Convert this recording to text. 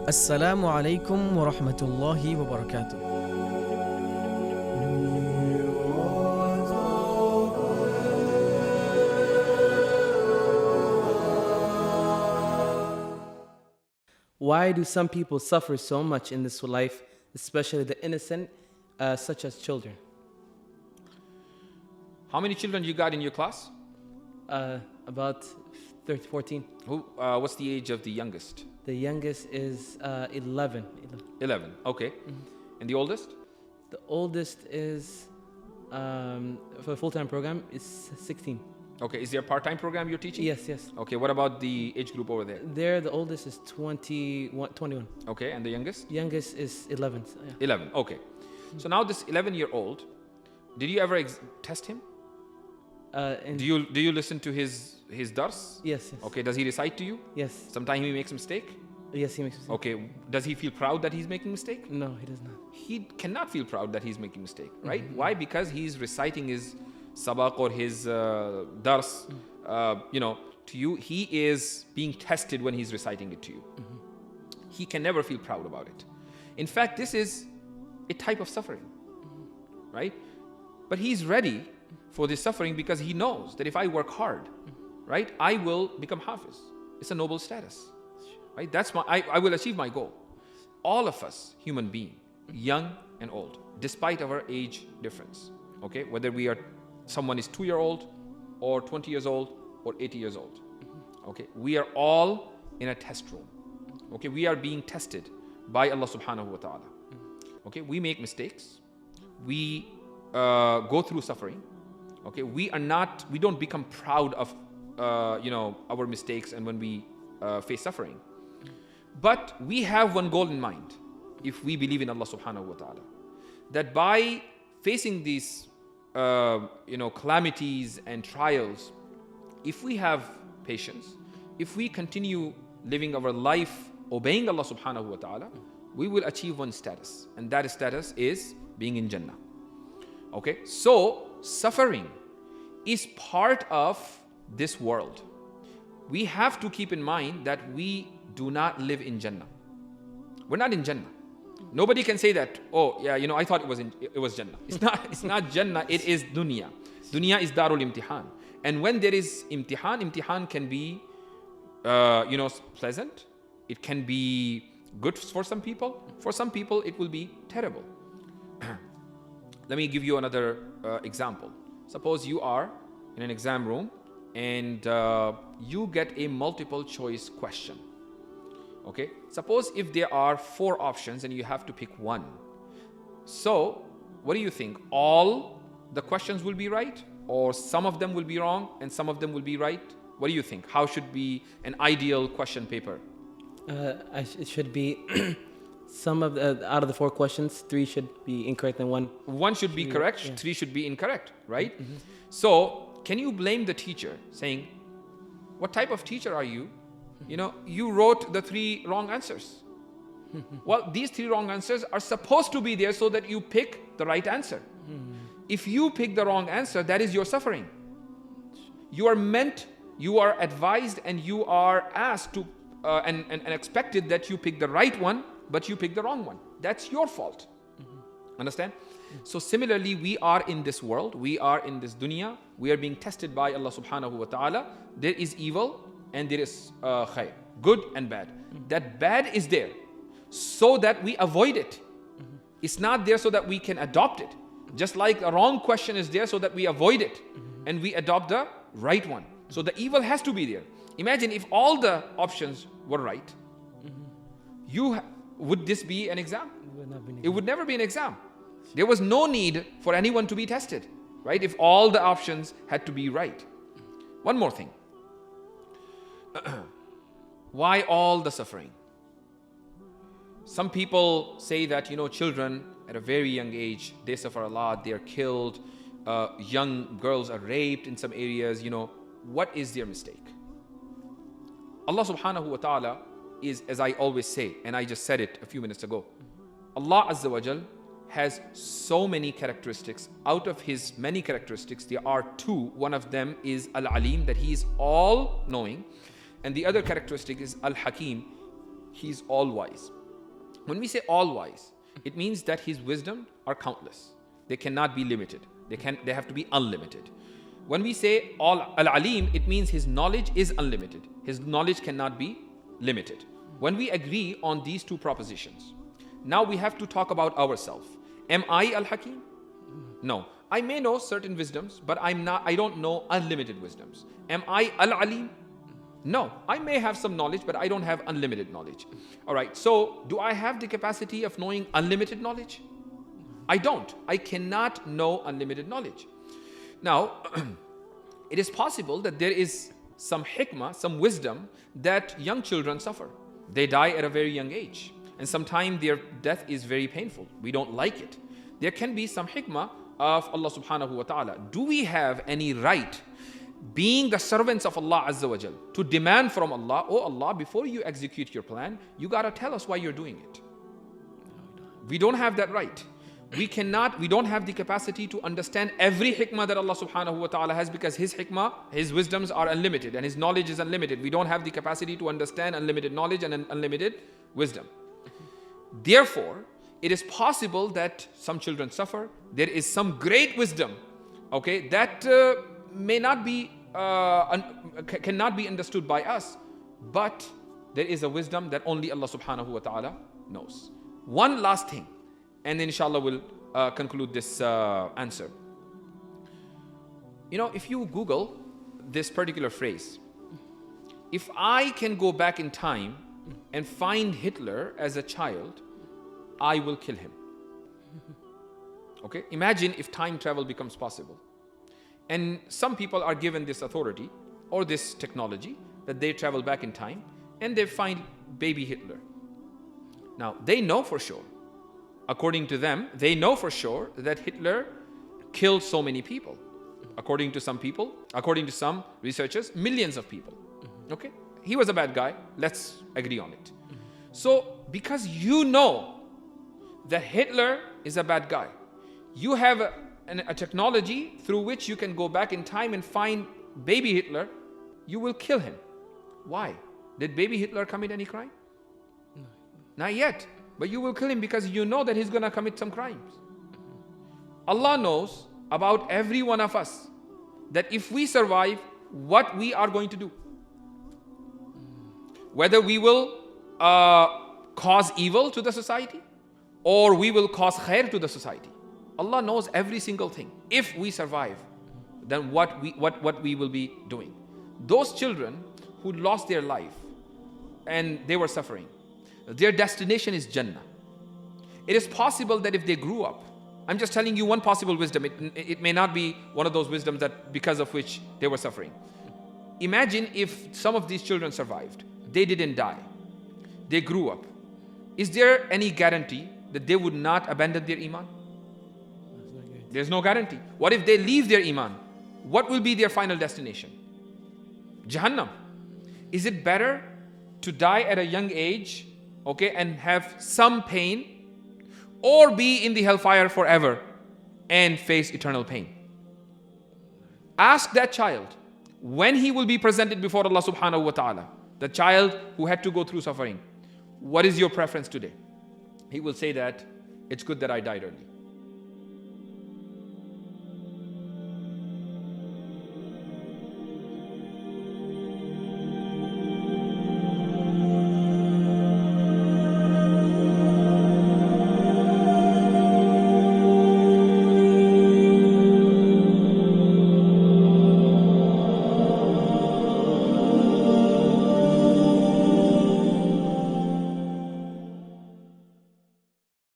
Assalamu alaikum wa rahmatullahi wa barakatuh. Why do some people suffer so much in this life, especially the innocent, such as children? How many children you got in your class? About 13, 14. What's the age of the youngest? The youngest is 11. 11. Okay. And the oldest? The oldest is, for a full-time program, is 16. Okay. Is there a part-time program you're teaching? Yes, yes. Okay. What about the age group over there? There, the oldest is 21. Okay. And the youngest? Youngest is 11. So, yeah. 11. Okay. So now this 11-year-old, did you ever test him? Do you listen to his dars? Yes, yes. Okay. Does he recite to you? Yes. Sometimes he makes a mistake? Yes, he makes mistake. Okay. Does he feel proud that he's making a mistake? No, he does not. He cannot feel proud that he's making a mistake, right? Why? Because he's reciting his sabaq or his dars, to you. He is being tested when he's reciting it to you. He can never feel proud about it. In fact, this is a type of suffering, right? But he's ready for this suffering because he knows that if I work hard, right, I will become hafiz. It's a noble status, right? I will achieve my goal. All of us, human being, young and old, despite our age difference, okay, whether someone is 2-year-old or 20 years old or 80 years old, okay, we are all in a test room, okay, we are being tested by Allah subhanahu wa ta'ala, okay, we make mistakes, we go through suffering, okay, we don't become proud of our mistakes and when we face suffering, but we have one goal in mind if we believe in Allah subhanahu wa ta'ala, that by facing these calamities and trials, if we have patience, if we continue living our life obeying Allah subhanahu wa ta'ala, we will achieve one status, and that status is being in Jannah. Okay, so suffering is part of this world. We have to keep in mind that we do not live in Jannah. We're not in Jannah. Nobody can say that, oh yeah, I thought it was Jannah. It's not Jannah, it is dunya. Dunya is darul imtihan. And when there is imtihan can be pleasant. It can be good for some people. For some people it will be terrible. Let me give you another example. Suppose you are in an exam room and you get a multiple choice question. Okay, suppose if there are 4 options and you have to pick one. So, what do you think? All the questions will be right, or some of them will be wrong and some of them will be right? What do you think? How should be an ideal question paper? It should be out of the 4 questions, 3 should be incorrect and one should be correct, yeah. 3 should be incorrect, right? So, can you blame the teacher saying, what type of teacher are you? You wrote the 3 wrong answers. Well, these 3 wrong answers are supposed to be there so that you pick the right answer. If you pick the wrong answer, that is your suffering. You are advised and you are asked to and expected that you pick the right one, but you pick the wrong one. That's your fault. Understand? So similarly, we are in this world, we are in this dunya, we are being tested by Allah subhanahu wa ta'ala. There is evil and there is khair, good and bad. That bad is there so that we avoid it. It's not there so that we can adopt it. Just like a wrong question is there so that we avoid it and we adopt the right one. So the evil has to be there. Imagine if all the options were right. Would this be an exam? It would never be an exam. There was no need for anyone to be tested, right? If all the options had to be right. One more thing. Why all the suffering? Some people say that, children at a very young age, they suffer a lot, they are killed, young girls are raped in some areas, what is their mistake? Allah subhanahu wa ta'ala is, as I always say, and I just said it a few minutes ago, Allah Azza wa Jal has so many characteristics. Out of his many characteristics, there are 2. One of them is Al-Alim, that he is all knowing. And the other characteristic is Al-Hakim. He's all wise. When we say all wise, it means that his wisdom are countless. They cannot be limited. They have to be unlimited. When we say all al-alim, it means his knowledge is unlimited. His knowledge cannot be limited. When we agree on these two propositions, now we have to talk about ourselves. Am I al-hakim? No. I may know certain wisdoms, but I don't know unlimited wisdoms. Am I al-alim? No. I may have some knowledge, but I don't have unlimited knowledge. All right. So do I have the capacity of knowing unlimited knowledge? I don't. I cannot know unlimited knowledge. Now, it is possible that there is some hikmah, some wisdom that young children suffer. They die at a very young age. And sometimes their death is very painful. We don't like it. There can be some hikmah of Allah subhanahu wa ta'ala. Do we have any right, being the servants of Allah Azza wa Jal, to demand from Allah, oh Allah, before you execute your plan, you gotta tell us why you're doing it? We don't have that right. We don't have the capacity to understand every hikmah that Allah subhanahu wa ta'ala has, because his hikmah, his wisdoms are unlimited and his knowledge is unlimited. We don't have the capacity to understand unlimited knowledge and unlimited wisdom. Therefore, it is possible that some children suffer. There is some great wisdom, okay, that may not be, cannot be understood by us, but there is a wisdom that only Allah subhanahu wa ta'ala knows. One last thing, and then inshallah we'll conclude this answer. You know, if you Google this particular phrase, if I can go back in time and find Hitler as a child, I will kill him. Okay, imagine if time travel becomes possible. And some people are given this authority or this technology that they travel back in time and they find baby Hitler. Now, they know for sure, according to them, they know for sure that Hitler killed so many people. According to some people, according to some researchers, millions of people. Okay? He was a bad guy. Let's agree on it. So, because you know that Hitler is a bad guy, you have a technology through which you can go back in time and find baby Hitler, you will kill him. Why? Did baby Hitler commit any crime? No. Not yet. But you will kill him because you know that he's going to commit some crimes. Allah knows about every one of us that if we survive, what we are going to do. Whether we will cause evil to the society or we will cause khair to the society. Allah knows every single thing. If we survive, then what we will be doing. Those children who lost their life and they were suffering, their destination is Jannah. It is possible that if they grew up, I'm just telling you one possible wisdom. It may not be one of those wisdoms that because of which they were suffering. Imagine if some of these children survived. They didn't die. They grew up. Is there any guarantee that they would not abandon their iman? There's no guarantee. What if they leave their iman? What will be their final destination? Jahannam. Is it better to die at a young age, okay, and have some pain, or be in the hellfire forever and face eternal pain? Ask that child when he will be presented before Allah subhanahu wa ta'ala, the child who had to go through suffering, what is your preference today? He will say that it's good that I died early.